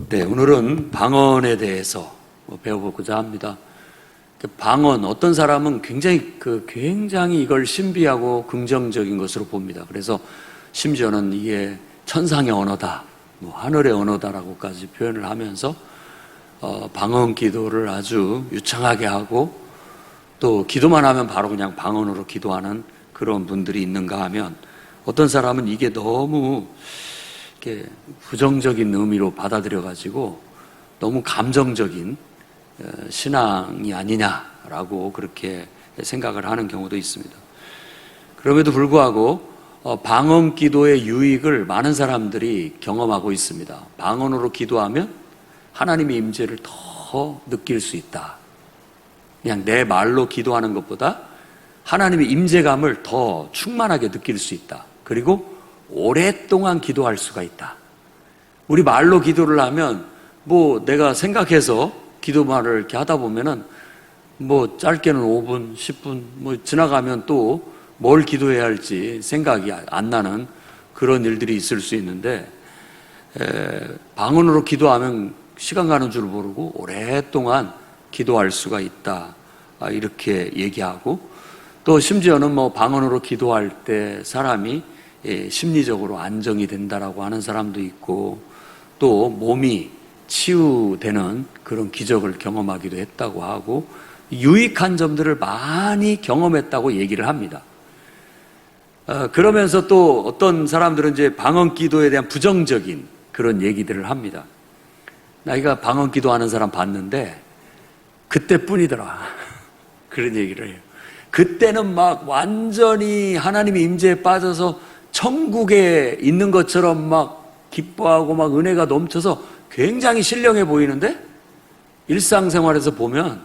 네, 오늘은 방언에 대해서 배워보고자 합니다. 방언, 어떤 사람은 굉장히 이걸 신비하고 긍정적인 것으로 봅니다. 그래서 심지어는 이게 천상의 언어다, 하늘의 언어다라고까지 표현을 하면서 방언 기도를 아주 유창하게 하고, 또 기도만 하면 바로 그냥 방언으로 기도하는 그런 분들이 있는가 하면, 어떤 사람은 이게 너무 이렇게 부정적인 의미로 받아들여가지고 너무 감정적인 신앙이 아니냐라고 그렇게 생각을 하는 경우도 있습니다. 그럼에도 불구하고 방언 기도의 유익을 많은 사람들이 경험하고 있습니다. 방언으로 기도하면 하나님의 임재를 더 느낄 수 있다. 그냥 내 말로 기도하는 것보다 하나님의 임재감을 더 충만하게 느낄 수 있다. 그리고 오랫동안 기도할 수가 있다. 우리 말로 기도를 하면 내가 생각해서 기도말을 이렇게 하다 보면은 짧게는 5분, 10분 지나가면 또 뭘 기도해야 할지 생각이 안 나는 그런 일들이 있을 수 있는데, 방언으로 기도하면 시간 가는 줄 모르고 오랫동안 기도할 수가 있다, 이렇게 얘기하고, 또 심지어는 방언으로 기도할 때 사람이 심리적으로 안정이 된다라고 하는 사람도 있고, 또 몸이 치유되는 그런 기적을 경험하기도 했다고 하고, 유익한 점들을 많이 경험했다고 얘기를 합니다. 그러면서 또 어떤 사람들은 이제 방언 기도에 대한 부정적인 그런 얘기들을 합니다. 나이가 방언 기도하는 사람 봤는데 그때뿐이더라, 그런 얘기를 해요. 그때는 완전히 하나님의 임재에 빠져서 천국에 있는 것처럼 기뻐하고 은혜가 넘쳐서 굉장히 신령해 보이는데, 일상생활에서 보면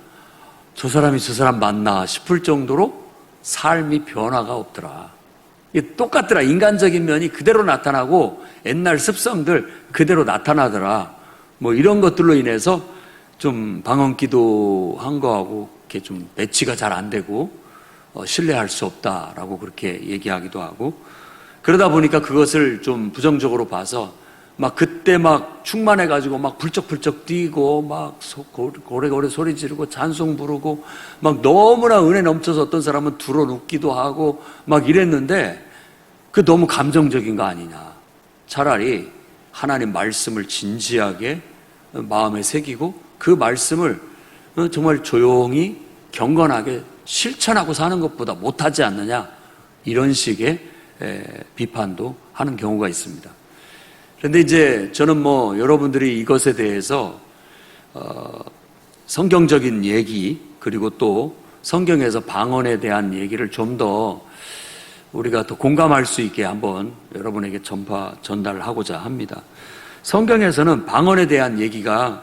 저 사람이 저 사람 맞나 싶을 정도로 삶이 변화가 없더라. 이게 똑같더라. 인간적인 면이 그대로 나타나고 옛날 습성들 그대로 나타나더라. 이런 것들로 인해서 좀 방언 기도한 거하고 이렇게 좀 매치가 잘 안 되고 신뢰할 수 없다라고 그렇게 얘기하기도 하고, 그러다 보니까 그것을 좀 부정적으로 봐서 그때 충만해가지고 불쩍불쩍 뛰고 고래고래 소리 지르고 찬송 부르고 너무나 은혜 넘쳐서 어떤 사람은 두루 눕기도 하고 이랬는데, 그 너무 감정적인 거 아니냐. 차라리 하나님 말씀을 진지하게 마음에 새기고 그 말씀을 정말 조용히 경건하게 실천하고 사는 것보다 못하지 않느냐, 이런 식의 비판도 하는 경우가 있습니다. 그런데 이제 저는 여러분들이 이것에 대해서 성경적인 얘기, 그리고 또 성경에서 방언에 대한 얘기를 좀 더 우리가 더 공감할 수 있게 한번 여러분에게 전달하고자 합니다. 성경에서는 방언에 대한 얘기가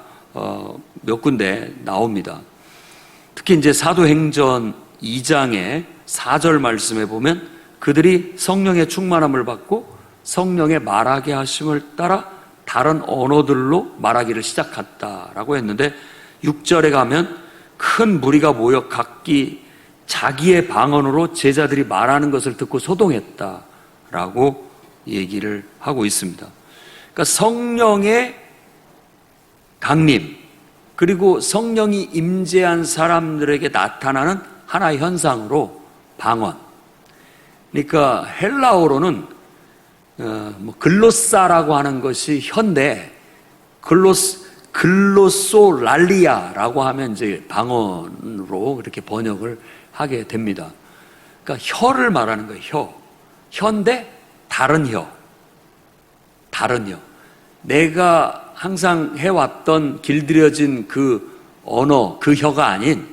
몇 군데 나옵니다. 특히 이제 사도행전 2장의 4절 말씀에 보면, 그들이 성령의 충만함을 받고 성령의 말하게 하심을 따라 다른 언어들로 말하기를 시작했다라고 했는데, 6절에 가면 큰 무리가 모여 각기 자기의 방언으로 제자들이 말하는 것을 듣고 소동했다라고 얘기를 하고 있습니다. 그러니까 성령의 강림, 그리고 성령이 임재한 사람들에게 나타나는 하나의 현상으로 방언. 그러니까 헬라어로는 글로사라고 하는 것이 혀인데, 글로소랄리아라고 하면 이제 방언으로 그렇게 번역을 하게 됩니다. 그러니까 혀를 말하는 거예요. 혀인데 다른 혀. 내가 항상 해왔던 길들여진 그 언어, 그 혀가 아닌,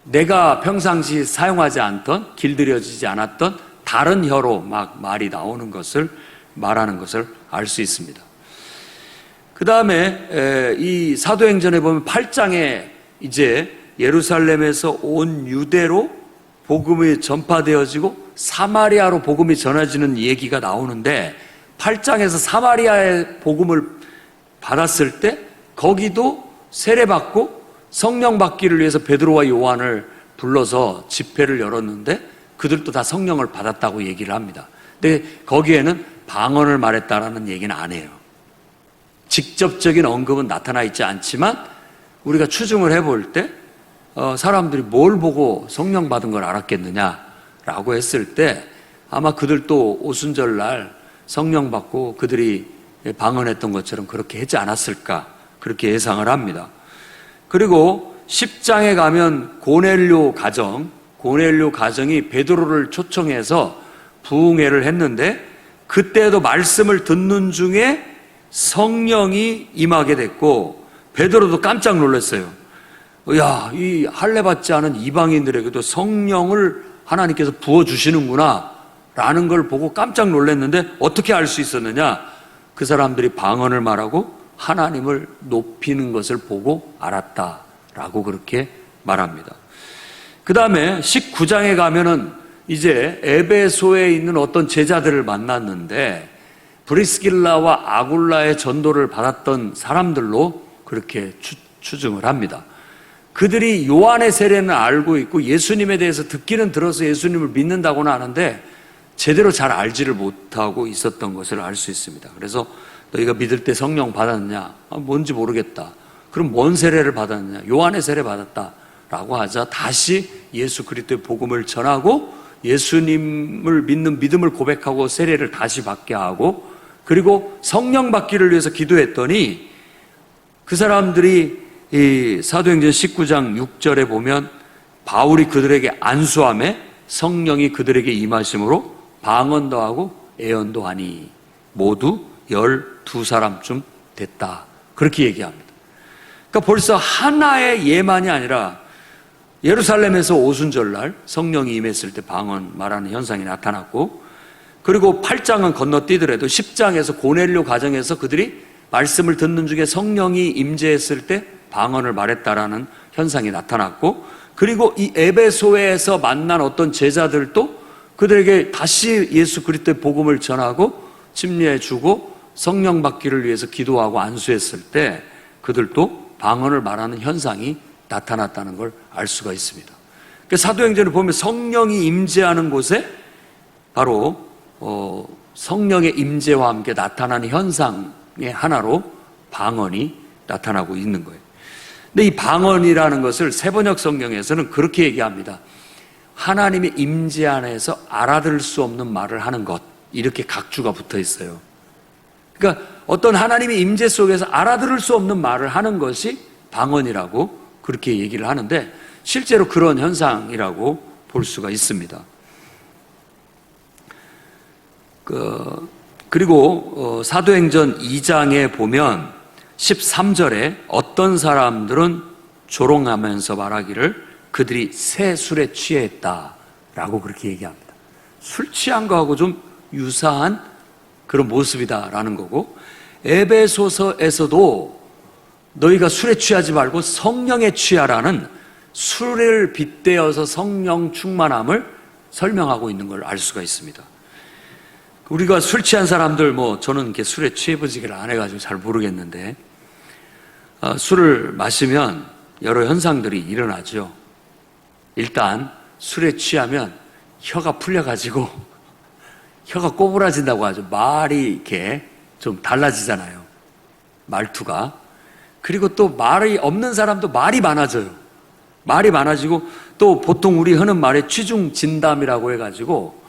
내가 평상시 사용하지 않던, 길들여지지 않았던 다른 혀로 말이 나오는 것을 말하는 것을 알 수 있습니다. 그 다음에 이 사도행전에 보면 8장에 이제 예루살렘에서 온 유대로 복음이 전파되어지고 사마리아로 복음이 전해지는 얘기가 나오는데, 8장에서 사마리아의 복음을 받았을 때 거기도 세례받고 성령 받기를 위해서 베드로와 요한을 불러서 집회를 열었는데, 그들도 다 성령을 받았다고 얘기를 합니다. 근데 거기에는 방언을 말했다라는 얘기는 안 해요. 직접적인 언급은 나타나 있지 않지만 우리가 추정을 해볼 때 사람들이 뭘 보고 성령 받은 걸 알았겠느냐라고 했을 때 아마 그들도 오순절날 성령 받고 그들이 방언했던 것처럼 그렇게 하지 않았을까 그렇게 예상을 합니다. 그리고 10장에 가면 고넬료 가정이 베드로를 초청해서 부흥회를 했는데 그때도 말씀을 듣는 중에 성령이 임하게 됐고 베드로도 깜짝 놀랐어요. 야, 이 할례 받지 않은 이방인들에게도 성령을 하나님께서 부어주시는구나 라는 걸 보고 깜짝 놀랐는데 어떻게 알 수 있었느냐? 그 사람들이 방언을 말하고 하나님을 높이는 것을 보고 알았다라고 그렇게 말합니다. 그 다음에 19장에 가면은 이제 에베소에 있는 어떤 제자들을 만났는데 브리스길라와 아굴라의 전도를 받았던 사람들로 그렇게 추정을 합니다. 그들이 요한의 세례는 알고 있고 예수님에 대해서 듣기는 들어서 예수님을 믿는다고는 하는데 제대로 잘 알지를 못하고 있었던 것을 알 수 있습니다. 그래서 너희가 믿을 때 성령 받았느냐? 뭔지 모르겠다. 그럼 뭔 세례를 받았느냐? 요한의 세례 받았다 라고 하자 다시 예수 그리스도의 복음을 전하고 예수님을 믿는 믿음을 고백하고 세례를 다시 받게 하고 그리고 성령 받기를 위해서 기도했더니 그 사람들이 이 사도행전 19장 6절에 보면 바울이 그들에게 안수하매 성령이 그들에게 임하심으로 방언도 하고 예언도 하니 모두 12사람쯤 됐다. 그렇게 얘기합니다. 그러니까 벌써 하나의 예만이 아니라 예루살렘에서 오순절날 성령이 임했을 때 방언 말하는 현상이 나타났고 그리고 8장은 건너뛰더라도 10장에서 고넬료 가정에서 그들이 말씀을 듣는 중에 성령이 임재했을 때 방언을 말했다라는 현상이 나타났고 그리고 이 에베소에서 만난 어떤 제자들도 그들에게 다시 예수 그리스도의 복음을 전하고 침례해 주고 성령 받기를 위해서 기도하고 안수했을 때 그들도 방언을 말하는 현상이 나타났다는 걸 알 수가 있습니다. 그러니까 사도행전을 보면 성령이 임재하는 곳에 바로 성령의 임재와 함께 나타나는 현상의 하나로 방언이 나타나고 있는 거예요. 근데 이 방언이라는 것을 세번역 성경에서는 그렇게 얘기합니다. 하나님의 임재 안에서 알아들을 수 없는 말을 하는 것, 이렇게 각주가 붙어 있어요. 그러니까 어떤 하나님의 임재 속에서 알아들을 수 없는 말을 하는 것이 방언이라고 그렇게 얘기를 하는데 실제로 그런 현상이라고 볼 수가 있습니다. 그리고 사도행전 2장에 보면 13절에 어떤 사람들은 조롱하면서 말하기를 그들이 새 술에 취했다라고 그렇게 얘기합니다. 술 취한 거하고 좀 유사한 그런 모습이다라는 거고 에베소서에서도 너희가 술에 취하지 말고 성령에 취하라는 술을 빗대어서 성령 충만함을 설명하고 있는 걸 알 수가 있습니다. 우리가 술 취한 사람들 저는 이렇게 술에 취해보지를 안 해가지고 잘 모르겠는데 술을 마시면 여러 현상들이 일어나죠. 일단 술에 취하면 혀가 풀려가지고 혀가 꼬부라진다고 하죠. 말이 이렇게 좀 달라지잖아요. 말투가. 그리고 또 말이 없는 사람도 말이 많아져요. 말이 많아지고 또 보통 우리 하는 말에 취중진담이라고 해가지고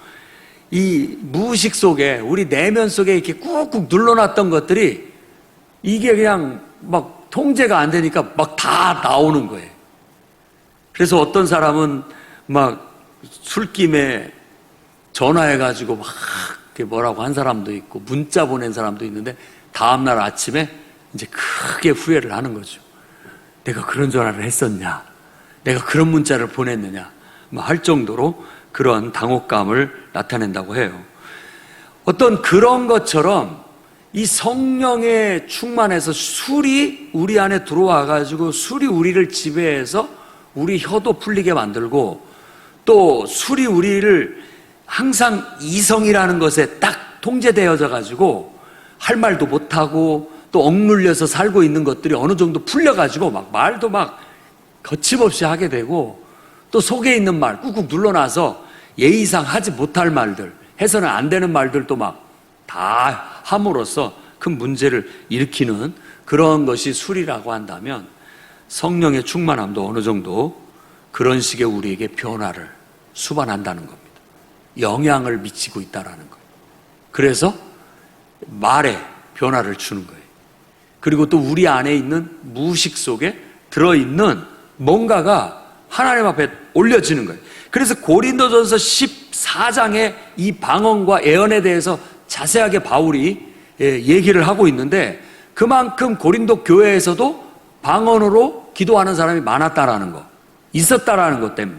이 무의식 속에 우리 내면 속에 이렇게 꾹꾹 눌러놨던 것들이 이게 그냥 막 통제가 안 되니까 막 다 나오는 거예요. 그래서 어떤 사람은 막 술김에 전화해가지고 막 뭐라고 한 사람도 있고 문자 보낸 사람도 있는데 다음날 아침에 이제 크게 후회를 하는 거죠. 내가 그런 전화를 했었냐? 내가 그런 문자를 보냈느냐? 할 정도로 그런 당혹감을 나타낸다고 해요. 어떤 그런 것처럼 이 성령에 충만해서 술이 우리 안에 들어와가지고 술이 우리를 지배해서 우리 혀도 풀리게 만들고 또 술이 우리를 항상 이성이라는 것에 딱 통제되어져 가지고 할 말도 못하고 또 억눌려서 살고 있는 것들이 어느 정도 풀려가지고 막 말도 막 거침없이 하게 되고 또 속에 있는 말 꾹꾹 눌러놔서 예의상 하지 못할 말들 해서는 안 되는 말들도 막 다 함으로써 큰 문제를 일으키는 그런 것이 술이라고 한다면 성령의 충만함도 어느 정도 그런 식의 우리에게 변화를 수반한다는 겁니다. 영향을 미치고 있다는 거예요. 그래서 말에 변화를 주는 거예요. 그리고 또 우리 안에 있는 무의식 속에 들어있는 뭔가가 하나님 앞에 올려지는 거예요. 그래서 고린도전서 14장에 이 방언과 예언에 대해서 자세하게 바울이 얘기를 하고 있는데, 그만큼 고린도 교회에서도 방언으로 기도하는 사람이 많았다라는 거, 있었다라는 것 때문에,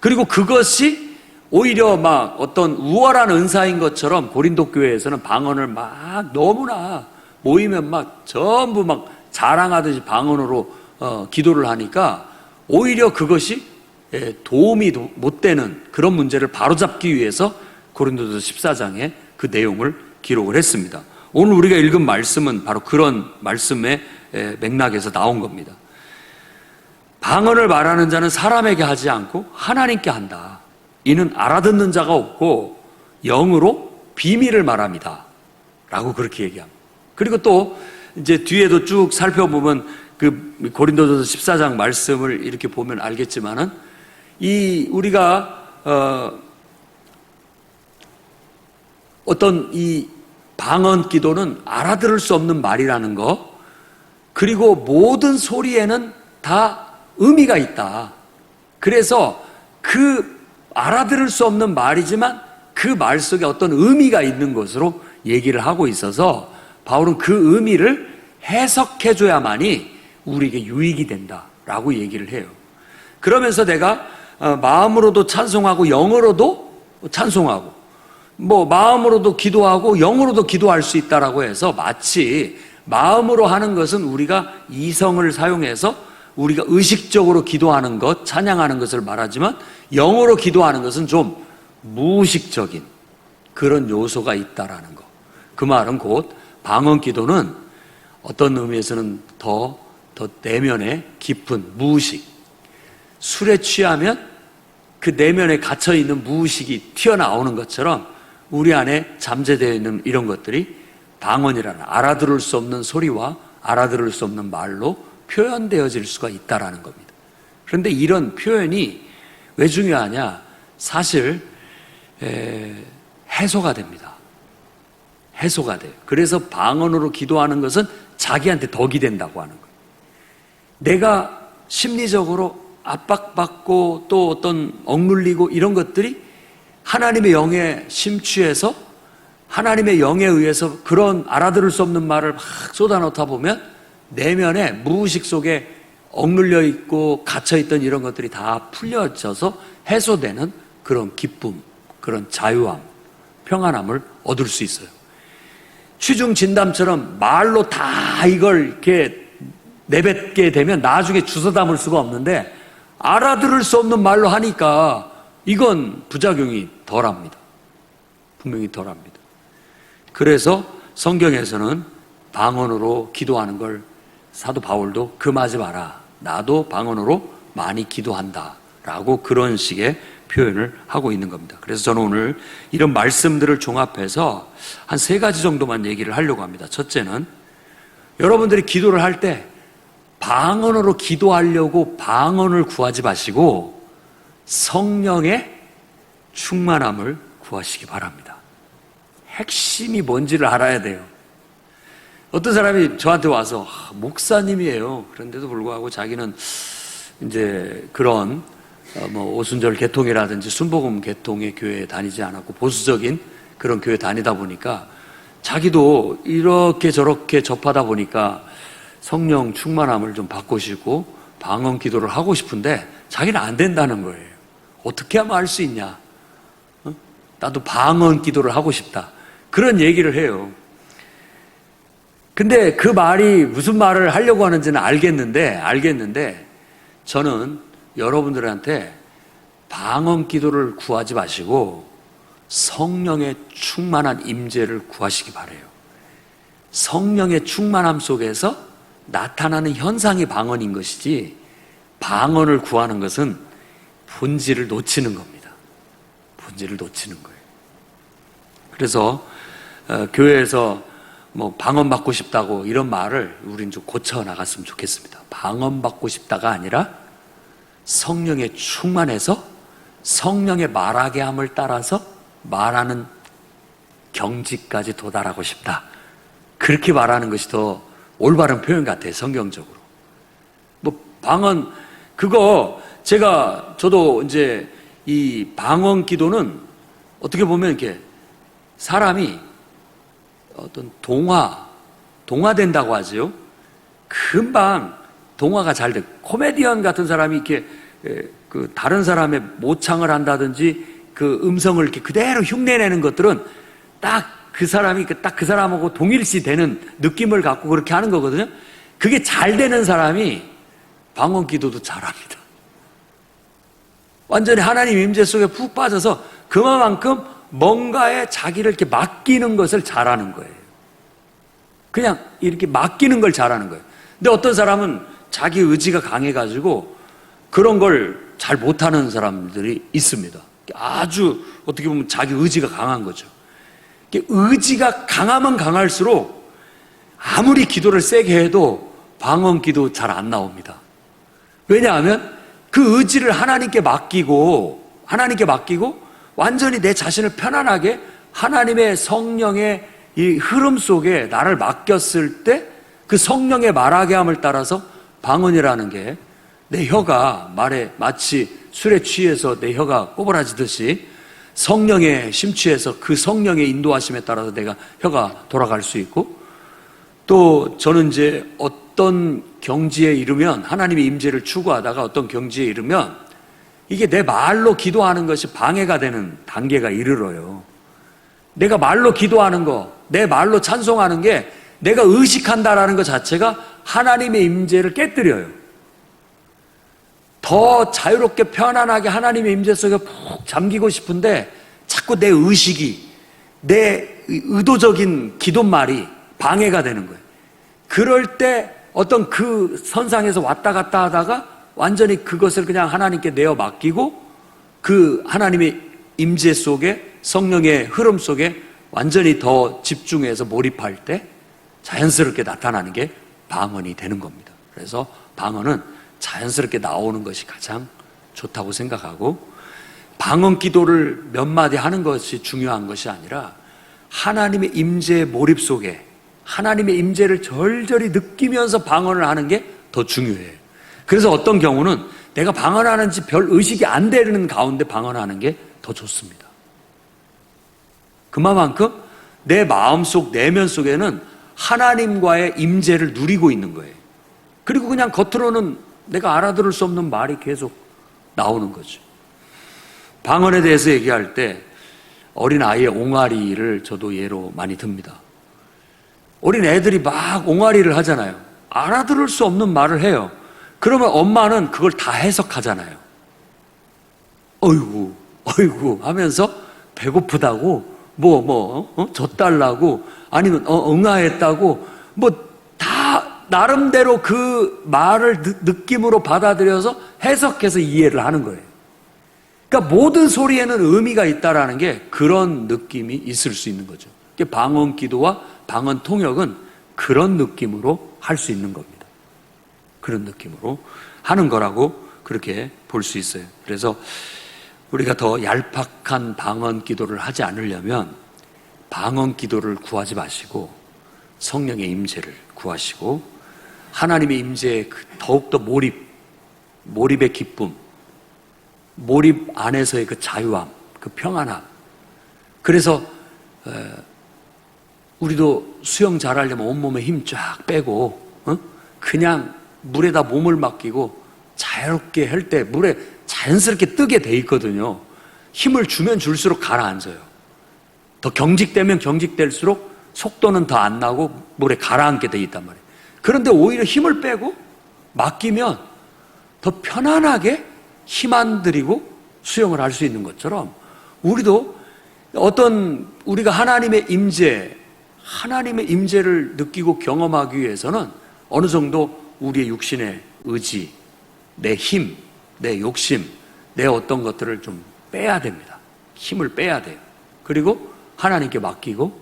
그리고 그것이 오히려 막 어떤 우월한 은사인 것처럼 고린도 교회에서는 방언을 막 너무나 모이면 막 전부 막 자랑하듯이 방언으로 기도를 하니까 오히려 그것이 도움이 못 되는 그런 문제를 바로잡기 위해서 고린도서 14장에 그 내용을 기록을 했습니다. 오늘 우리가 읽은 말씀은 바로 그런 말씀의 맥락에서 나온 겁니다. 방언을 말하는 자는 사람에게 하지 않고 하나님께 한다. 이는 알아듣는 자가 없고 영으로 비밀을 말합니다. 라고 그렇게 얘기합니다. 그리고 또 이제 뒤에도 쭉 살펴보면 그 고린도전서 14장 말씀을 이렇게 보면 알겠지만은 이 우리가 어떤 이 방언 기도는 알아들을 수 없는 말이라는 거, 그리고 모든 소리에는 다 의미가 있다. 그래서 그 알아들을 수 없는 말이지만 그 말 속에 어떤 의미가 있는 것으로 얘기를 하고 있어서 바울은 그 의미를 해석해줘야만이 우리에게 유익이 된다라고 얘기를 해요. 그러면서 내가 마음으로도 찬송하고 영어로도 찬송하고 뭐 마음으로도 기도하고 영어로도 기도할 수 있다라고 해서 마치 마음으로 하는 것은 우리가 이성을 사용해서 우리가 의식적으로 기도하는 것, 찬양하는 것을 말하지만 영어로 기도하는 것은 좀 무의식적인 그런 요소가 있다라는 것. 그 말은 곧 방언 기도는 어떤 의미에서는 더 내면의 깊은 무의식, 술에 취하면 그 내면에 갇혀있는 무의식이 튀어나오는 것처럼 우리 안에 잠재되어 있는 이런 것들이 방언이라는 알아들을 수 없는 소리와 알아들을 수 없는 말로 표현되어질 수가 있다라는 겁니다. 그런데 이런 표현이 왜 중요하냐? 사실 해소가 됩니다. 해소가 돼요. 그래서 방언으로 기도하는 것은 자기한테 덕이 된다고 하는 거예요. 내가 심리적으로 압박받고 또 어떤 억눌리고 이런 것들이 하나님의 영에 심취해서 하나님의 영에 의해서 그런 알아들을 수 없는 말을 막 쏟아놓다 보면 내면에 무의식 속에 억눌려 있고 갇혀있던 이런 것들이 다 풀려져서 해소되는 그런 기쁨, 그런 자유함, 평안함을 얻을 수 있어요. 취중 진담처럼 말로 다 이걸 이렇게 내뱉게 되면 나중에 주워 담을 수가 없는데 알아들을 수 없는 말로 하니까 이건 부작용이 덜합니다. 분명히 덜합니다. 그래서 성경에서는 방언으로 기도하는 걸 사도 바울도 금하지 마라. 나도 방언으로 많이 기도한다. 라고 그런 식의 표현을 하고 있는 겁니다. 그래서 저는 오늘 이런 말씀들을 종합해서 한 3가지 정도만 얘기를 하려고 합니다. 첫째는 여러분들이 기도를 할 때 방언으로 기도하려고 방언을 구하지 마시고 성령의 충만함을 구하시기 바랍니다. 핵심이 뭔지를 알아야 돼요. 어떤 사람이 저한테 와서 목사님이에요. 그런데도 불구하고 자기는 이제 그런 뭐 오순절 개통이라든지 순복음 개통의 교회에 다니지 않았고 보수적인 그런 교회 다니다 보니까 자기도 이렇게 저렇게 접하다 보니까 성령 충만함을 좀 받고 싶고 방언 기도를 하고 싶은데 자기는 안 된다는 거예요. 어떻게 하면 할 수 있냐? 나도 방언 기도를 하고 싶다. 그런 얘기를 해요. 근데 그 말이 무슨 말을 하려고 하는지는 알겠는데 저는 여러분들한테 방언 기도를 구하지 마시고 성령의 충만한 임재를 구하시기 바라요. 성령의 충만함 속에서 나타나는 현상이 방언인 것이지 방언을 구하는 것은 본질을 놓치는 겁니다. 본질을 놓치는 거예요. 그래서 교회에서 뭐 방언받고 싶다고 이런 말을 우린 좀 고쳐 나갔으면 좋겠습니다. 방언받고 싶다가 아니라 성령에 충만해서 성령의 말하게 함을 따라서 말하는 경지까지 도달하고 싶다. 그렇게 말하는 것이 더 올바른 표현 같아요, 성경적으로. 뭐 방언 그거 저도 이제 이 방언 기도는 어떻게 보면 이렇게 사람이 어떤 동화된다고 하죠. 금방 동화가 잘 돼. 코미디언 같은 사람이 이렇게 그 다른 사람의 모창을 한다든지 그 음성을 이렇게 그대로 흉내내는 것들은 딱 그 사람이 딱 그 사람하고 동일시 되는 느낌을 갖고 그렇게 하는 거거든요. 그게 잘 되는 사람이 방언 기도도 잘합니다. 완전히 하나님 임재 속에 푹 빠져서 그만큼 뭔가에 자기를 이렇게 맡기는 것을 잘하는 거예요. 그냥 이렇게 맡기는 걸 잘하는 거예요. 근데 어떤 사람은 자기 의지가 강해가지고 그런 걸 잘 못하는 사람들이 있습니다. 아주 어떻게 보면 자기 의지가 강한 거죠. 의지가 강하면 강할수록 아무리 기도를 세게 해도 방언 기도 잘 안 나옵니다. 왜냐하면 그 의지를 하나님께 맡기고 완전히 내 자신을 편안하게 하나님의 성령의 이 흐름 속에 나를 맡겼을 때 그 성령의 말하게 함을 따라서 방언이라는 게 내 혀가 말에 마치 술에 취해서 내 혀가 꼬부라지듯이 성령에 심취해서 그 성령의 인도하심에 따라서 내가 혀가 돌아갈 수 있고, 또 저는 이제 어떤 경지에 이르면 하나님의 임재를 추구하다가 어떤 경지에 이르면 이게 내 말로 기도하는 것이 방해가 되는 단계가 이르러요. 내가 말로 기도하는 거, 내 말로 찬송하는 게 내가 의식한다라는 것 자체가 하나님의 임재를 깨뜨려요. 더 자유롭게 편안하게 하나님의 임재 속에 푹 잠기고 싶은데 자꾸 내 의식이, 내 의도적인 기도말이 방해가 되는 거예요. 그럴 때 어떤 그 선상에서 왔다 갔다 하다가 완전히 그것을 그냥 하나님께 내어 맡기고 그 하나님의 임재 속에, 성령의 흐름 속에 완전히 더 집중해서 몰입할 때 자연스럽게 나타나는 게 방언이 되는 겁니다. 그래서 방언은 자연스럽게 나오는 것이 가장 좋다고 생각하고, 방언 기도를 몇 마디 하는 것이 중요한 것이 아니라 하나님의 임재의 몰입 속에 하나님의 임재를 절절히 느끼면서 방언을 하는 게 더 중요해요. 그래서 어떤 경우는 내가 방언하는지 별 의식이 안 되는 가운데 방언하는 게 더 좋습니다. 그만큼 내 마음속 내면 속에는 하나님과의 임재를 누리고 있는 거예요. 그리고 그냥 겉으로는 내가 알아들을 수 없는 말이 계속 나오는 거죠. 방언에 대해서 얘기할 때 어린 아이의 옹알이를 저도 예로 많이 듭니다. 어린 애들이 막 옹알이를 하잖아요. 알아들을 수 없는 말을 해요. 그러면 엄마는 그걸 다 해석하잖아요. 어이구 하면서 배고프다고 젖달라고 아니면 응아했다고 다 나름대로 그 말을 느낌으로 받아들여서 해석해서 이해를 하는 거예요. 그러니까 모든 소리에는 의미가 있다라는 게 그런 느낌이 있을 수 있는 거죠. 방언 기도와 방언 통역은 그런 느낌으로 할 수 있는 겁니다. 그런 느낌으로 하는 거라고 그렇게 볼 수 있어요. 그래서 우리가 더 얄팍한 방언 기도를 하지 않으려면 방언 기도를 구하지 마시고 성령의 임재를 구하시고 하나님의 임재에 더욱더 몰입의 기쁨, 몰입 안에서의 그 자유함, 그 평안함. 그래서 우리도 수영 잘하려면 온몸에 힘 쫙 빼고 그냥 물에다 몸을 맡기고 자유롭게 할 때 물에 자연스럽게 뜨게 돼 있거든요. 힘을 주면 줄수록 가라앉아요. 더 경직되면 경직될수록 속도는 더 안 나고 물에 가라앉게 돼 있단 말이에요. 그런데 오히려 힘을 빼고 맡기면 더 편안하게 힘 안 들이고 수영을 할 수 있는 것처럼 우리도 우리가 하나님의 임재를 느끼고 경험하기 위해서는 어느 정도 우리의 육신의 의지, 내 힘, 내 욕심, 내 어떤 것들을 좀 빼야 됩니다. 힘을 빼야 돼요. 그리고 하나님께 맡기고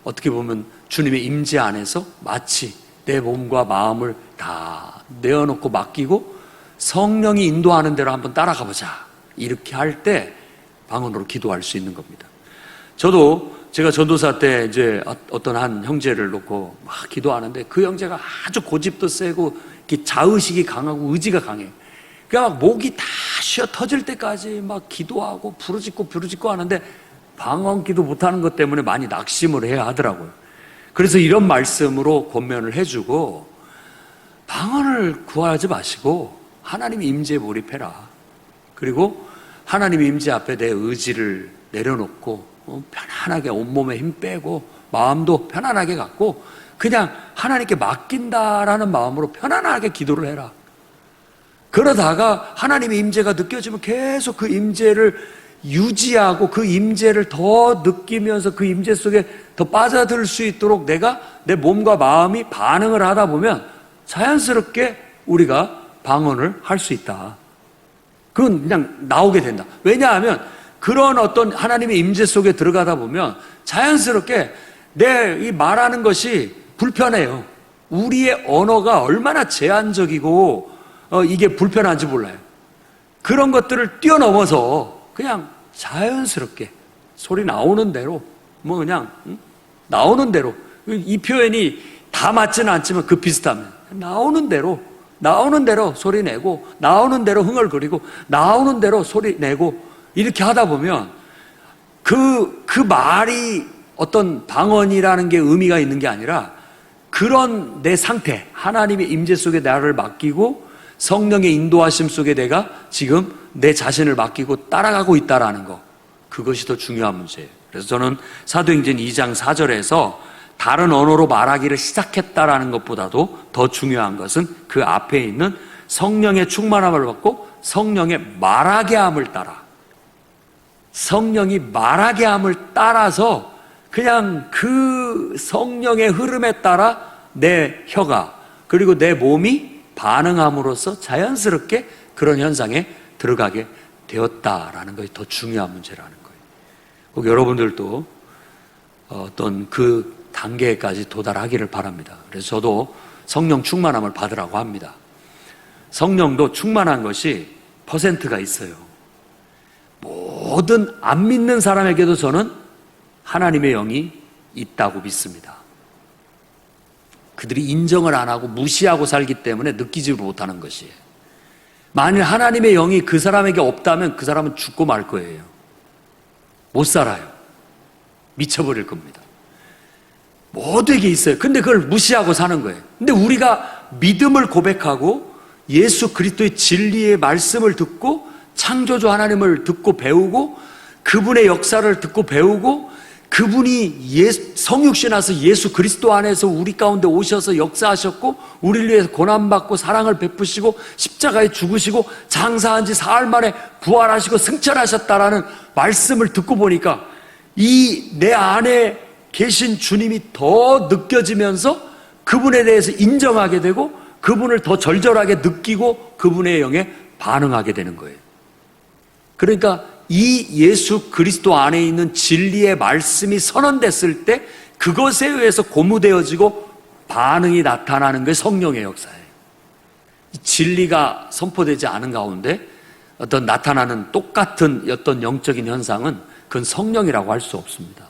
어떻게 보면 주님의 임재 안에서 마치 내 몸과 마음을 다 내어놓고 맡기고 성령이 인도하는 대로 한번 따라가 보자, 이렇게 할 때 방언으로 기도할 수 있는 겁니다. 저도 제가 전도사 때 이제 어떤 한 형제를 놓고 막 기도하는데 그 형제가 아주 고집도 세고 이렇게 자의식이 강하고 의지가 강해. 그러니까 막 목이 다 쉬어 터질 때까지 막 기도하고 부르짖고 하는데 방언 기도 못하는 것 때문에 많이 낙심을 해야 하더라고요. 그래서 이런 말씀으로 권면을 해주고, 방언을 구하지 마시고 하나님의 임재에 몰입해라. 그리고 하나님의 임재 앞에 내 의지를 내려놓고 편안하게 온몸에 힘 빼고 마음도 편안하게 갖고 그냥 하나님께 맡긴다라는 마음으로 편안하게 기도를 해라. 그러다가 하나님의 임재가 느껴지면 계속 그 임재를 유지하고 그 임재를 더 느끼면서 그 임재 속에 더 빠져들 수 있도록 내가 내 몸과 마음이 반응을 하다 보면 자연스럽게 우리가 방언을 할 수 있다. 그건 그냥 나오게 된다. 왜냐하면 그런 어떤 하나님의 임재 속에 들어가다 보면 자연스럽게 내 이 말하는 것이 불편해요. 우리의 언어가 얼마나 제한적이고 이게 불편한지 몰라요. 그런 것들을 뛰어넘어서 그냥 자연스럽게 소리 나오는 대로 그냥 나오는 대로, 이 표현이 다 맞지는 않지만 그 비슷하면 나오는 대로 소리 내고 나오는 대로 흥얼거리고 나오는 대로 소리 내고 이렇게 하다 보면 그 말이 어떤 방언이라는 게 의미가 있는 게 아니라 그런 내 상태, 하나님의 임재 속에 나를 맡기고 성령의 인도하심 속에 내가 지금 내 자신을 맡기고 따라가고 있다라는 거, 그것이 더 중요한 문제예요. 그래서 저는 사도행전 2장 4절에서 다른 언어로 말하기를 시작했다라는 것보다도 더 중요한 것은 그 앞에 있는 성령의 충만함을 받고 성령의 말하게 함을 따라, 성령이 말하게 함을 따라서 그냥 그 성령의 흐름에 따라 내 혀가 그리고 내 몸이 반응함으로써 자연스럽게 그런 현상에 들어가게 되었다라는 것이 더 중요한 문제라는 거예요. 꼭 여러분들도 어떤 그 단계까지 도달하기를 바랍니다. 그래서 저도 성령 충만함을 받으라고 합니다. 성령도 충만한 것이 퍼센트가 있어요. 모든 안 믿는 사람에게도 저는 하나님의 영이 있다고 믿습니다. 그들이 인정을 안 하고 무시하고 살기 때문에 느끼지 못하는 것이에요. 만일 하나님의 영이 그 사람에게 없다면 그 사람은 죽고 말 거예요. 못 살아요. 미쳐버릴 겁니다. 모두에게 있어요. 근데 그걸 무시하고 사는 거예요. 근데 우리가 믿음을 고백하고 예수 그리스도의 진리의 말씀을 듣고 창조주 하나님을 듣고 배우고 그분의 역사를 듣고 배우고 그분이 성육신 와서 예수 그리스도 안에서 우리 가운데 오셔서 역사하셨고 우리를 위해서 고난받고 사랑을 베푸시고 십자가에 죽으시고 장사한 지 사흘 만에 부활하시고 승천하셨다라는 말씀을 듣고 보니까 이 내 안에 계신 주님이 더 느껴지면서 그분에 대해서 인정하게 되고 그분을 더 절절하게 느끼고 그분의 영에 반응하게 되는 거예요. 그러니까 이 예수 그리스도 안에 있는 진리의 말씀이 선언됐을 때 그것에 의해서 고무되어지고 반응이 나타나는 게 성령의 역사예요. 진리가 선포되지 않은 가운데 어떤 나타나는 똑같은 어떤 영적인 현상은 그건 성령이라고 할 수 없습니다.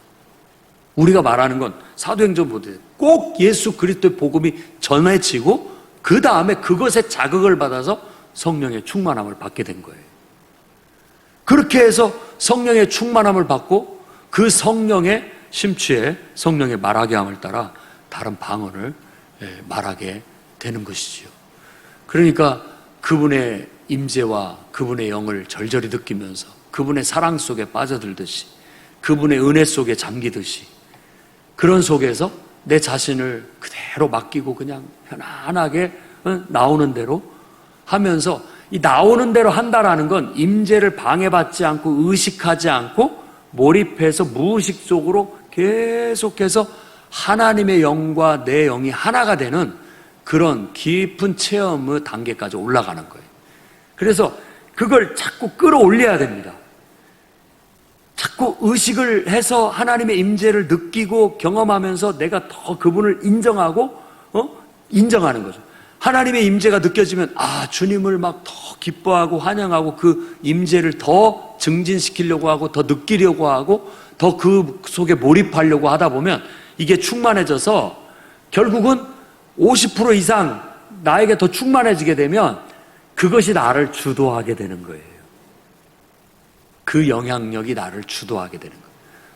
우리가 말하는 건 사도행전 보듯 꼭 예수 그리스도의 복음이 전해지고 그 다음에 그것에 자극을 받아서 성령의 충만함을 받게 된 거예요. 그렇게 해서 성령의 충만함을 받고 그 성령의 심취에 성령의 말하게 함을 따라 다른 방언을 말하게 되는 것이지요. 그러니까 그분의 임재와 그분의 영을 절절히 느끼면서 그분의 사랑 속에 빠져들듯이 그분의 은혜 속에 잠기듯이 그런 속에서 내 자신을 그대로 맡기고 그냥 편안하게 나오는 대로 하면서 이 나오는 대로 한다라는 건 임재를 방해받지 않고 의식하지 않고 몰입해서 무의식 속으로 계속해서 하나님의 영과 내 영이 하나가 되는 그런 깊은 체험의 단계까지 올라가는 거예요. 그래서 그걸 자꾸 끌어올려야 됩니다. 자꾸 의식을 해서 하나님의 임재를 느끼고 경험하면서 내가 더 그분을 인정하고 인정하는 거죠. 하나님의 임재가 느껴지면 주님을 막 더 기뻐하고 환영하고 그 임재를 더 증진시키려고 하고 더 느끼려고 하고 더 그 속에 몰입하려고 하다 보면 이게 충만해져서 결국은 50% 이상 나에게 더 충만해지게 되면 그것이 나를 주도하게 되는 거예요. 그 영향력이 나를 주도하게 되는 거예요.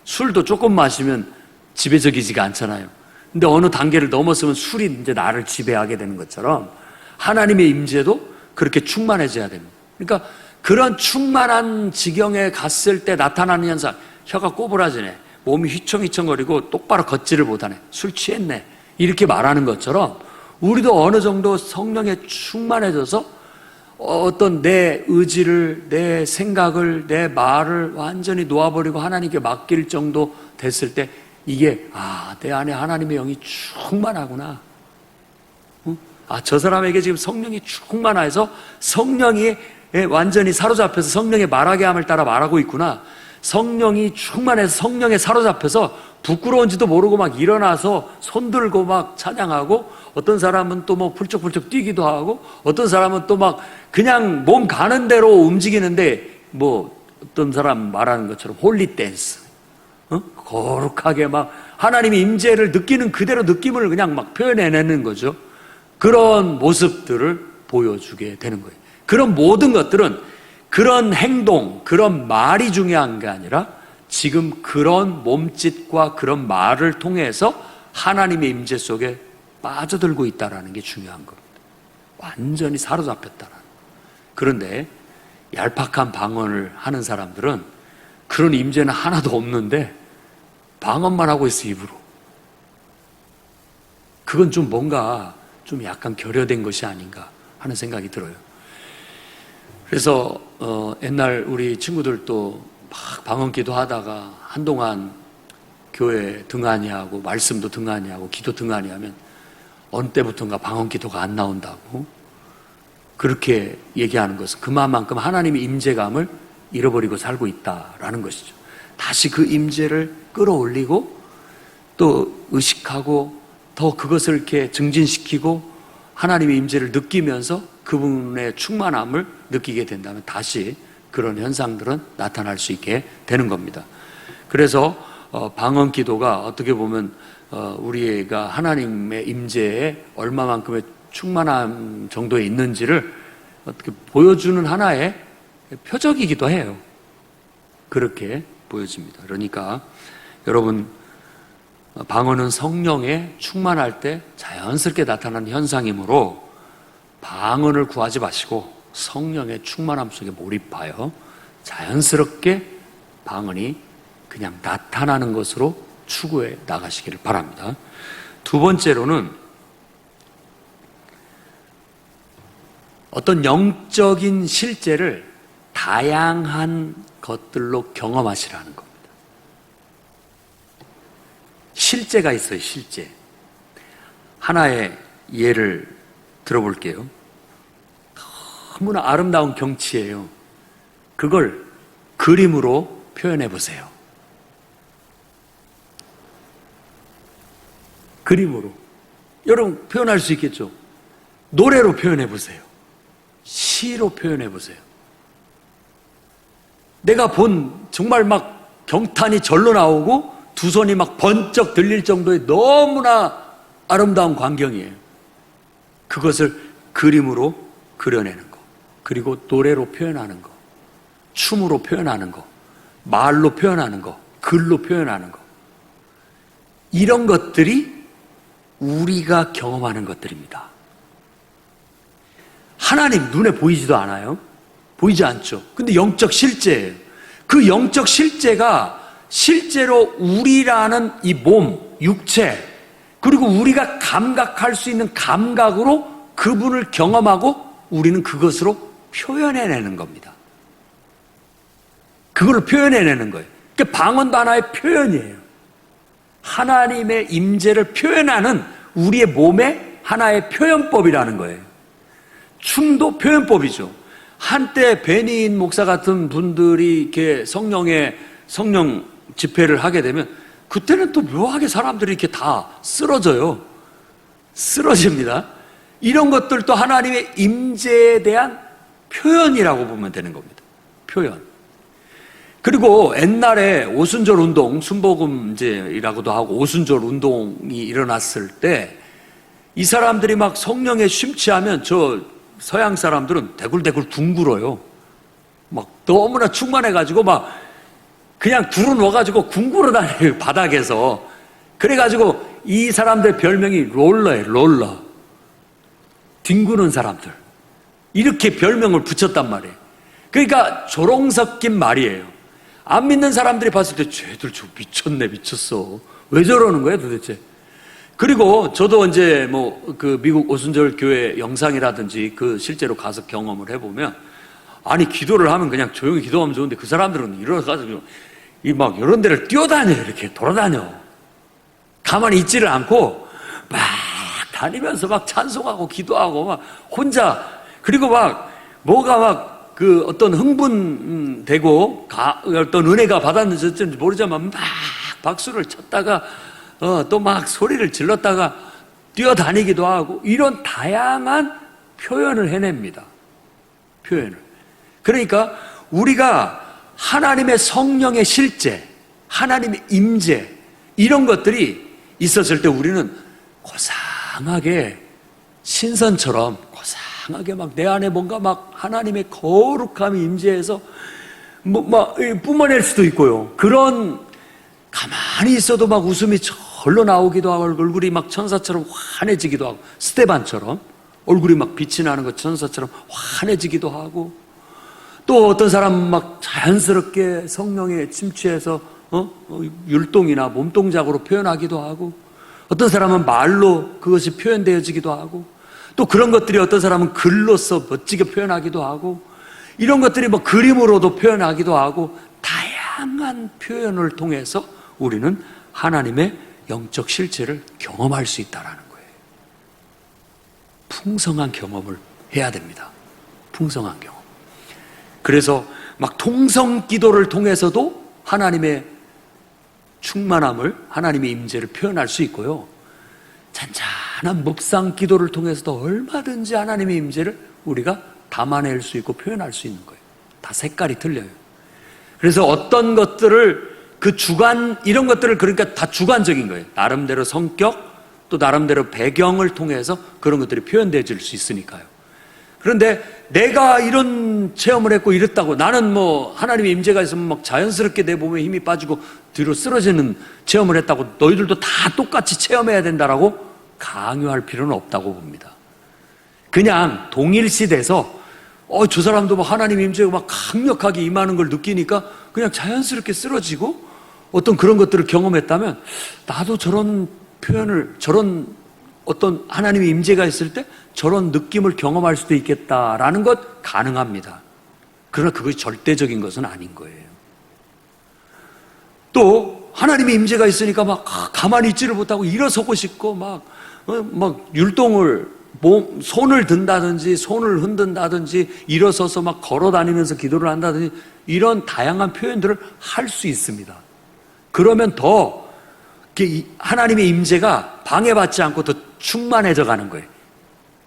술도 조금 마시면 지배적이지가 않잖아요. 근데 어느 단계를 넘어서면 술이 이제 나를 지배하게 되는 것처럼 하나님의 임재도 그렇게 충만해져야 됩니다. 그러니까 그런 충만한 지경에 갔을 때 나타나는 현상, 혀가 꼬부라지네, 몸이 휘청휘청거리고 똑바로 걷지를 못하네, 술 취했네, 이렇게 말하는 것처럼 우리도 어느 정도 성령에 충만해져서 어떤 내 의지를, 내 생각을, 내 말을 완전히 놓아버리고 하나님께 맡길 정도 됐을 때 이게 내 안에 하나님의 영이 충만하구나. 저 사람에게 지금 성령이 충만해서 성령이 완전히 사로잡혀서 성령의 말하게 함을 따라 말하고 있구나. 성령이 충만해서 성령에 사로잡혀서 부끄러운지도 모르고 막 일어나서 손들고 막 찬양하고, 어떤 사람은 또 뭐 훌쩍훌쩍 뛰기도 하고, 어떤 사람은 또 막 그냥 몸 가는 대로 움직이는데, 뭐 어떤 사람 말하는 것처럼 홀리 댄스, 거룩하게 막 하나님의 임재를 느끼는 그대로 느낌을 그냥 막 표현해내는 거죠. 그런 모습들을 보여주게 되는 거예요. 그런 모든 것들은 그런 행동, 그런 말이 중요한 게 아니라 지금 그런 몸짓과 그런 말을 통해서 하나님의 임재 속에 빠져들고 있다는 게 중요한 겁니다. 완전히 사로잡혔다는. 그런데 얄팍한 방언을 하는 사람들은 그런 임재는 하나도 없는데 방언만 하고 있어, 입으로. 그건 좀 뭔가 좀 약간 결여된 것이 아닌가 하는 생각이 들어요. 그래서 옛날 우리 친구들도 막 방언기도 하다가 한동안 교회 등한히 하고 말씀도 등한히 하고 기도 등한히 하면 어느 때부터인가 방언기도가 안 나온다고 그렇게 얘기하는 것은 그만큼 하나님의 임재감을 잃어버리고 살고 있다라는 것이죠. 다시 그 임재를 끌어올리고 또 의식하고 더 그것을 이렇게 증진시키고 하나님의 임재를 느끼면서 그분의 충만함을 느끼게 된다면 다시 그런 현상들은 나타날 수 있게 되는 겁니다. 그래서 방언 기도가 어떻게 보면 우리가 하나님의 임재에 얼마만큼의 충만함 정도에 있는지를 어떻게 보여주는 하나의 표적이기도 해요. 그렇게 보여집니다. 그러니까 여러분, 방언은 성령에 충만할 때 자연스럽게 나타나는 현상이므로 방언을 구하지 마시고 성령의 충만함 속에 몰입하여 자연스럽게 방언이 그냥 나타나는 것으로 추구해 나가시기를 바랍니다. 두 번째로는 어떤 영적인 실제를 다양한 것들로 경험하시라는 겁니다. 실제가 있어요, 실제. 하나의 예를 들어볼게요. 너무나 아름다운 경치예요. 그걸 그림으로 표현해 보세요. 그림으로. 여러분 표현할 수 있겠죠? 노래로 표현해 보세요. 시로 표현해 보세요. 내가 본 정말 막 경탄이 절로 나오고 두 손이 막 번쩍 들릴 정도의 너무나 아름다운 광경이에요. 그것을 그림으로 그려내는 거, 그리고 노래로 표현하는 거, 춤으로 표현하는 거, 말로 표현하는 거, 글로 표현하는 거, 이런 것들이 우리가 경험하는 것들입니다. 하나님 눈에 보이지도 않아요. 보이지 않죠. 근데 영적 실제예요. 그 영적 실제가 실제로 우리라는 이 몸, 육체, 그리고 우리가 감각할 수 있는 감각으로 그분을 경험하고 우리는 그것으로 표현해내는 겁니다. 그걸로 표현해내는 거예요. 그러니까 방언도 하나의 표현이에요. 하나님의 임재를 표현하는 우리의 몸의 하나의 표현법이라는 거예요. 춤도 표현법이죠. 한때 베니인 목사 같은 분들이 이렇게 성령의 성령 집회를 하게 되면 그때는 또 묘하게 사람들이 이렇게 다 쓰러져요. 쓰러집니다. 이런 것들도 하나님의 임재에 대한 표현이라고 보면 되는 겁니다. 표현. 그리고 옛날에 오순절 운동, 순복음제라고도 하고 오순절 운동이 일어났을 때 이 사람들이 막 성령에 심취하면 저 서양 사람들은 대굴대굴 둥굴어요. 막 너무나 충만해가지고 막 그냥 불어 넣어가지고 둥굴어 다녀요, 바닥에서. 그래가지고 이 사람들 별명이 롤러예요, 롤러. 뒹구는 사람들. 이렇게 별명을 붙였단 말이에요. 그러니까 조롱 섞인 말이에요. 안 믿는 사람들이 봤을 때 쟤들 저 미쳤네, 미쳤어. 왜 저러는 거야 도대체? 그리고 저도 이제 그 미국 오순절 교회 영상이라든지 그 실제로 가서 경험을 해보면, 아니 기도를 하면 그냥 조용히 기도하면 좋은데 그 사람들은 일어나가지고 이 막 이런 데를 뛰어다녀요. 이렇게 돌아다녀. 가만히 있지를 않고 막 다니면서 막 찬송하고 기도하고 막 혼자, 그리고 막 뭐가 막 그 어떤 흥분되고 어떤 은혜가 받았는지 모르지만 막 박수를 쳤다가 또 막 소리를 질렀다가 뛰어다니기도 하고 이런 다양한 표현을 해냅니다. 표현을. 그러니까 우리가 하나님의 성령의 실제, 하나님의 임재, 이런 것들이 있었을 때 우리는 고상하게 신선처럼 고상하게 막 내 안에 뭔가 막 하나님의 거룩함이 임재해서 막 뿜어낼 수도 있고요. 그런 가만히 있어도 막 웃음이 절로 나오기도 하고 얼굴이 막 천사처럼 환해지기도 하고, 스데반처럼 얼굴이 막 빛이 나는 것 천사처럼 환해지기도 하고, 또 어떤 사람은 막 자연스럽게 성령에 침취해서 율동이나 몸동작으로 표현하기도 하고, 어떤 사람은 말로 그것이 표현되어지기도 하고, 또 그런 것들이 어떤 사람은 글로써 멋지게 표현하기도 하고, 이런 것들이 뭐 그림으로도 표현하기도 하고, 다양한 표현을 통해서 우리는 하나님의 영적 실체를 경험할 수 있다는 거예요. 풍성한 경험을 해야 됩니다. 풍성한 경험. 그래서 막 통성 기도를 통해서도 하나님의 충만함을, 하나님의 임재를 표현할 수 있고요. 잔잔한 묵상 기도를 통해서도 얼마든지 하나님의 임재를 우리가 담아낼 수 있고 표현할 수 있는 거예요. 다 색깔이 틀려요. 그래서 어떤 것들을 이런 것들을 그러니까 다 주관적인 거예요. 나름대로 성격, 또 나름대로 배경을 통해서 그런 것들이 표현되어질 수 있으니까요. 그런데 내가 이런 체험을 했고 이랬다고, 나는 뭐 하나님의 임재가 있으면 막 자연스럽게 내 몸에 힘이 빠지고 뒤로 쓰러지는 체험을 했다고 너희들도 다 똑같이 체험해야 된다라고 강요할 필요는 없다고 봅니다. 그냥 동일시돼서 저 사람도 막 하나님의 임재가 막 강력하게 임하는 걸 느끼니까 그냥 자연스럽게 쓰러지고 어떤 그런 것들을 경험했다면, 나도 저런 표현을, 저런 어떤 하나님의 임재가 있을 때 저런 느낌을 경험할 수도 있겠다라는 것 가능합니다. 그러나 그것이 절대적인 것은 아닌 거예요. 또 하나님의 임재가 있으니까 막 가만히 있지를 못하고 일어서고 싶고 막 율동을 손을 든다든지 손을 흔든다든지 일어서서 막 걸어 다니면서 기도를 한다든지 이런 다양한 표현들을 할 수 있습니다. 그러면 더 하나님의 임재가 방해받지 않고 더 충만해져 가는 거예요.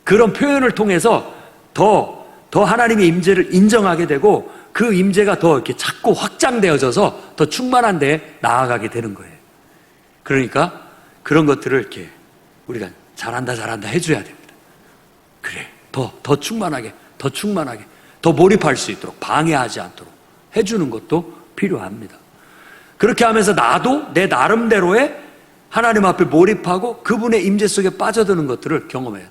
그런 표현을 통해서 더 하나님의 임재를 인정하게 되고 그 임재가 더 이렇게 자꾸 확장되어져서 더 충만한 데에 나아가게 되는 거예요. 그러니까 그런 것들을 이렇게 우리가 잘한다 해줘야 됩니다. 그래, 더 충만하게, 더 몰입할 수 있도록, 방해하지 않도록 해주는 것도 필요합니다. 그렇게 하면서 나도 내 나름대로의 하나님 앞에 몰입하고 그분의 임재 속에 빠져드는 것들을 경험해요.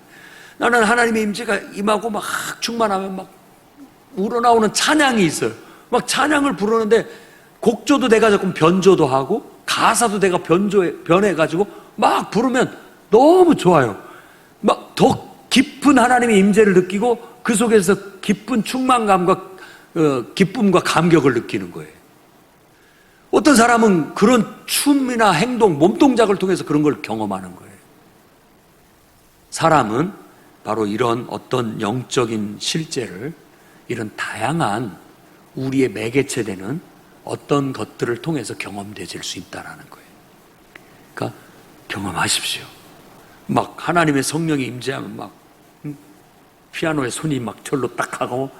나는 하나님의 임재가 임하고 막 충만하면 막 우러나오는 찬양이 있어요. 막 찬양을 부르는데 곡조도 내가 조금 변조도 하고 가사도 내가 변해가지고 막 부르면 너무 좋아요. 막 더 깊은 하나님의 임재를 느끼고 그 속에서 깊은 충만감과 기쁨과 감격을 느끼는 거예요. 어떤 사람은 그런 춤이나 행동, 몸동작을 통해서 그런 걸 경험하는 거예요. 사람은 바로 이런 어떤 영적인 실제를, 이런 다양한 우리의 매개체되는 어떤 것들을 통해서 경험되질 수 있다라는 거예요. 그러니까 경험하십시오. 막 하나님의 성령이 임재하면 막 피아노에 손이 막 절로 딱 하고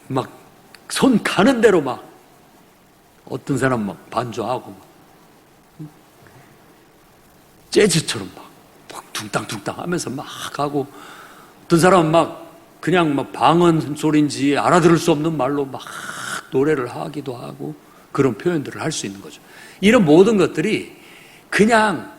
막 손 가는 대로 막 어떤 사람 막 반주하고 재즈처럼 막 둥땅둥땅 하면서 막 하고 어떤 사람은 막 그냥 막 방언 소리인지 알아들을 수 없는 말로 막 노래를 하기도 하고 그런 표현들을 할 수 있는 거죠. 이런 모든 것들이 그냥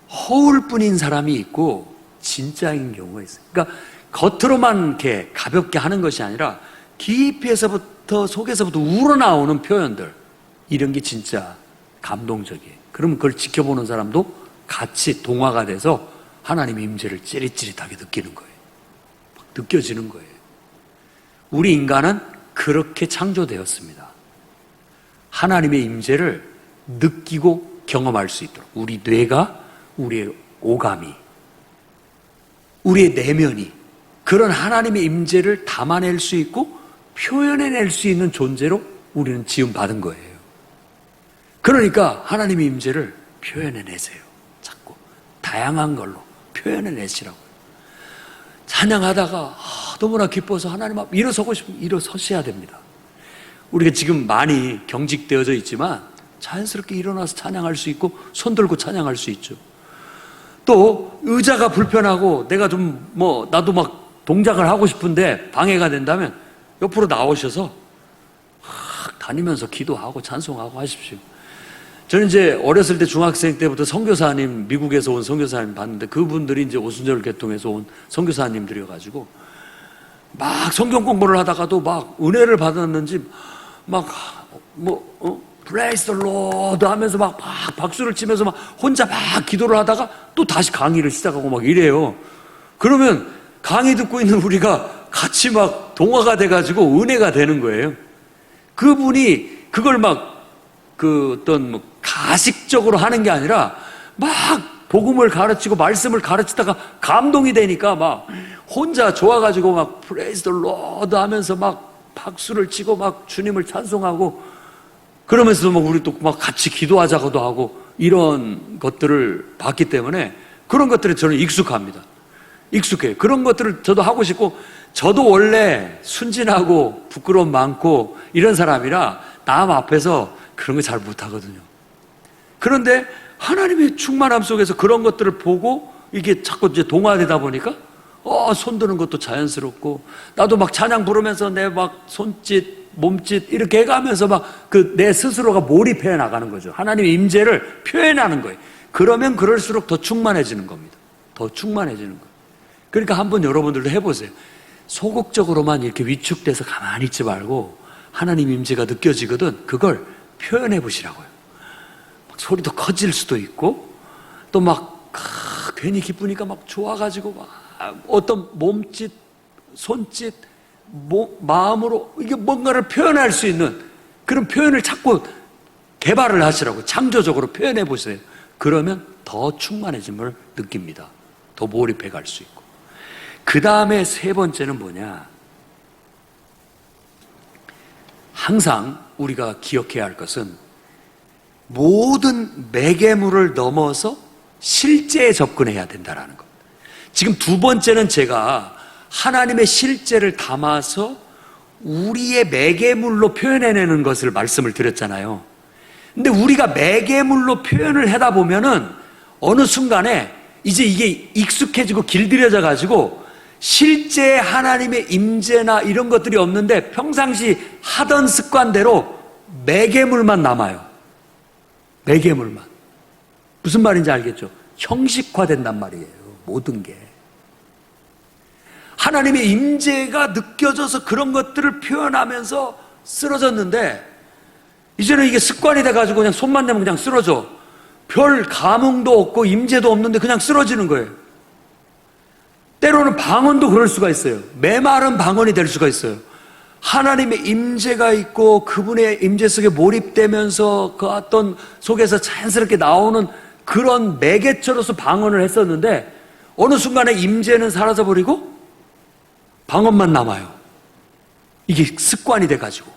허울뿐인 사람이 있고 진짜인 경우가 있어요. 그러니까 겉으로만 이렇게 가볍게 하는 것이 아니라 깊이에서부터 속에서부터 우러나오는 표현들, 이런 게 진짜 감동적이에요. 그러면 그걸 지켜보는 사람도 같이 동화가 돼서 하나님의 임재를 찌릿찌릿하게 느끼는 거예요. 막 느껴지는 거예요. 우리 인간은 그렇게 창조되었습니다. 하나님의 임재를 느끼고 경험할 수 있도록 우리 뇌가, 우리의 오감이, 우리의 내면이 그런 하나님의 임재를 담아낼 수 있고 표현해낼 수 있는 존재로 우리는 지음받은 거예요. 그러니까 하나님의 임재를 표현해내세요. 자꾸 다양한 걸로 표현해내시라고요. 찬양하다가 너무나 기뻐서 하나님 앞 일어서고 싶으면 일어서셔야 됩니다. 우리가 지금 많이 경직되어져 있지만 자연스럽게 일어나서 찬양할 수 있고 손 들고 찬양할 수 있죠. 또 의자가 불편하고 내가 좀 나도 막 동작을 하고 싶은데 방해가 된다면 옆으로 나오셔서 다니면서 기도하고 찬송하고 하십시오. 저는 이제 어렸을 때 중학생 때부터 선교사님, 미국에서 온 선교사님 봤는데 그분들이 이제 오순절 개통에서 온 선교사님들이어가지고 막 성경 공부를 하다가도 막 은혜를 받았는지 막 Praise the Lord 하면서 막 박수를 치면서 막 혼자 막 기도를 하다가 또 다시 강의를 시작하고 막 이래요. 그러면 강의 듣고 있는 우리가 같이 막 동화가 돼가지고 은혜가 되는 거예요. 그분이 그걸 막 어떤 가식적으로 하는 게 아니라 막 복음을 가르치고 말씀을 가르치다가 감동이 되니까 막 혼자 좋아가지고 막 Praise the Lord 하면서 막 박수를 치고 막 주님을 찬송하고 그러면서 막 우리 또 막 같이 기도하자고도 하고 이런 것들을 봤기 때문에 그런 것들에 저는 익숙합니다. 익숙해요. 그런 것들을 저도 하고 싶고 저도 원래 순진하고 부끄러움 많고 이런 사람이라 남 앞에서 그런 거 잘 못하거든요. 그런데 하나님의 충만함 속에서 그런 것들을 보고 이게 자꾸 이제 동화되다 보니까 손 드는 것도 자연스럽고 나도 막 찬양 부르면서 내 막 손짓 몸짓 이렇게 해가면서 막 내 스스로가 몰입해 나가는 거죠. 하나님의 임재를 표현하는 거예요. 그러면 그럴수록 더 충만해지는 겁니다. 더 충만해지는 거예요. 그러니까 한번 여러분들도 해보세요. 소극적으로만 이렇게 위축돼서 가만히 있지 말고 하나님 임재가 느껴지거든 그걸 표현해 보시라고요. 막 소리도 커질 수도 있고 또 막 괜히 기쁘니까 막 좋아가지고 막 어떤 몸짓, 손짓, 마음으로 이게 뭔가를 표현할 수 있는 그런 표현을 자꾸 개발을 하시라고 창조적으로 표현해 보세요. 그러면 더 충만해짐을 느낍니다. 더 몰입해 갈 수 있고. 그 다음에 세 번째는 뭐냐? 항상 우리가 기억해야 할 것은 모든 매개물을 넘어서 실제에 접근해야 된다는 것. 지금 두 번째는 제가 하나님의 실제를 담아서 우리의 매개물로 표현해내는 것을 말씀을 드렸잖아요. 근데 우리가 매개물로 표현을 하다 보면은 어느 순간에 이제 이게 익숙해지고 길들여져 가지고 실제 하나님의 임재나 이런 것들이 없는데 평상시 하던 습관대로 매개물만 남아요. 매개물만. 무슨 말인지 알겠죠? 형식화된단 말이에요. 모든 게. 하나님의 임재가 느껴져서 그런 것들을 표현하면서 쓰러졌는데 이제는 이게 습관이 돼가지고 그냥 손만 대면 그냥 쓰러져. 별 감흥도 없고 임재도 없는데 그냥 쓰러지는 거예요. 때로는 방언도 그럴 수가 있어요. 메마른 방언이 될 수가 있어요. 하나님의 임재가 있고 그분의 임재 속에 몰입되면서 그 어떤 속에서 자연스럽게 나오는 그런 매개체로서 방언을 했었는데 어느 순간에 임재는 사라져버리고 방언만 남아요. 이게 습관이 돼가지고.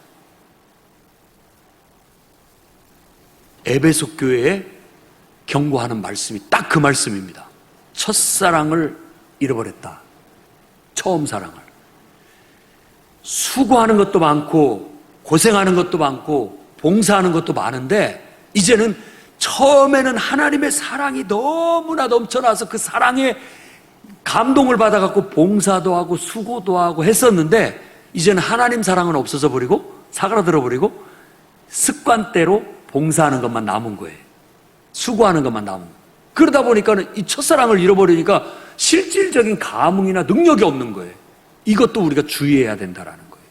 에베소 교회에 경고하는 말씀이 딱 그 말씀입니다. 첫사랑을 잃어버렸다. 처음 사랑을. 수고하는 것도 많고 고생하는 것도 많고 봉사하는 것도 많은데 이제는 처음에는 하나님의 사랑이 너무나 넘쳐나서 그 사랑에 감동을 받아갖고 봉사도 하고 수고도 하고 했었는데 이제는 하나님 사랑은 없어져 버리고 사그라들어 버리고 습관대로 봉사하는 것만 남은 거예요. 수고하는 것만 남은 거예요. 그러다 보니까는 이 첫사랑을 잃어버리니까 실질적인 감흥이나 능력이 없는 거예요. 이것도 우리가 주의해야 된다라는 거예요.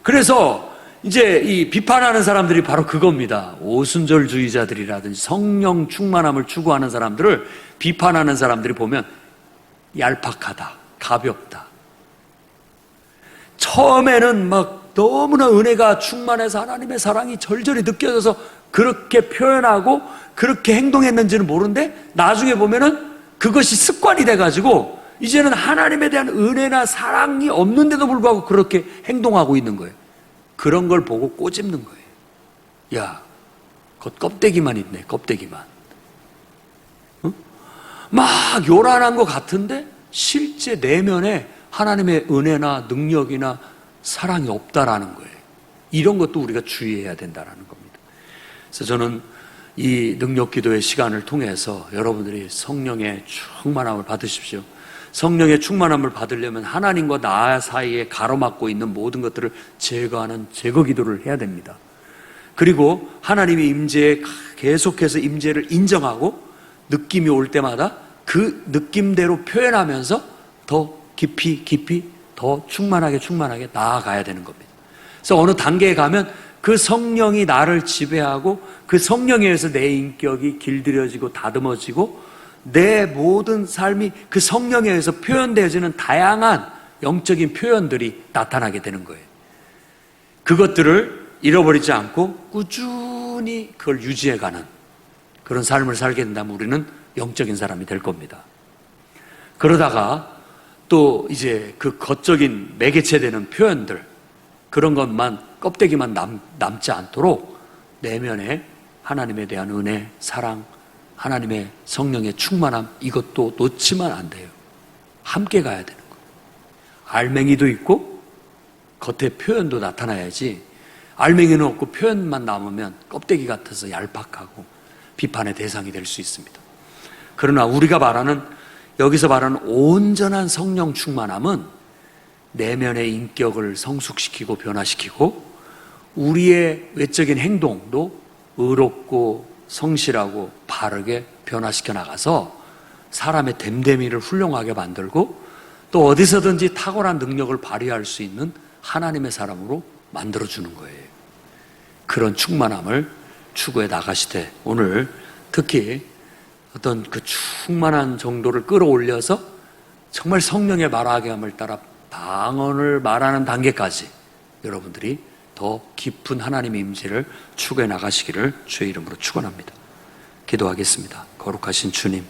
그래서 이제 이 비판하는 사람들이 바로 그겁니다. 오순절주의자들이라든지 성령 충만함을 추구하는 사람들을 비판하는 사람들이 보면 얄팍하다, 가볍다. 처음에는 막 너무나 은혜가 충만해서 하나님의 사랑이 절절히 느껴져서 그렇게 표현하고 그렇게 행동했는지는 모르는데 나중에 보면은 그것이 습관이 돼가지고 이제는 하나님에 대한 은혜나 사랑이 없는데도 불구하고 그렇게 행동하고 있는 거예요. 그런 걸 보고 꼬집는 거예요. 야, 겉 껍데기만 있네, 껍데기만. 응? 막 요란한 것 같은데 실제 내면에 하나님의 은혜나 능력이나 사랑이 없다라는 거예요. 이런 것도 우리가 주의해야 된다라는 겁니다. 그래서 저는 이 능력기도의 시간을 통해서 여러분들이 성령의 충만함을 받으십시오. 성령의 충만함을 받으려면 하나님과 나 사이에 가로막고 있는 모든 것들을 제거하는 제거 기도를 해야 됩니다. 그리고 하나님의 임재에 계속해서 임재를 인정하고 느낌이 올 때마다 그 느낌대로 표현하면서 더 깊이 더 충만하게 나아가야 되는 겁니다. 그래서 어느 단계에 가면 그 성령이 나를 지배하고 그 성령에 의해서 내 인격이 길들여지고 다듬어지고 내 모든 삶이 그 성령에 의해서 표현되어지는 다양한 영적인 표현들이 나타나게 되는 거예요. 그것들을 잃어버리지 않고 꾸준히 그걸 유지해가는 그런 삶을 살게 된다면 우리는 영적인 사람이 될 겁니다. 그러다가 또 이제 그 겉적인 매개체 되는 표현들 그런 것만 껍데기만 남지 않도록 내면에 하나님에 대한 은혜, 사랑, 하나님의 성령의 충만함 이것도 놓치면 안 돼요. 함께 가야 되는 거예요. 알맹이도 있고 겉에 표현도 나타나야지 알맹이는 없고 표현만 남으면 껍데기 같아서 얄팍하고 비판의 대상이 될 수 있습니다. 그러나 우리가 여기서 말하는 온전한 성령 충만함은 내면의 인격을 성숙시키고 변화시키고 우리의 외적인 행동도 의롭고 성실하고 바르게 변화시켜 나가서 사람의 됨됨이를 훌륭하게 만들고 또 어디서든지 탁월한 능력을 발휘할 수 있는 하나님의 사람으로 만들어주는 거예요. 그런 충만함을 추구해 나가시되 오늘 특히 어떤 그 충만한 정도를 끌어올려서 정말 성령의 말하게 함을 따라 방언을 말하는 단계까지 여러분들이 더 깊은 하나님의 임재를 추구해 나가시기를 주의 이름으로 축원합니다. 기도하겠습니다. 거룩하신 주님,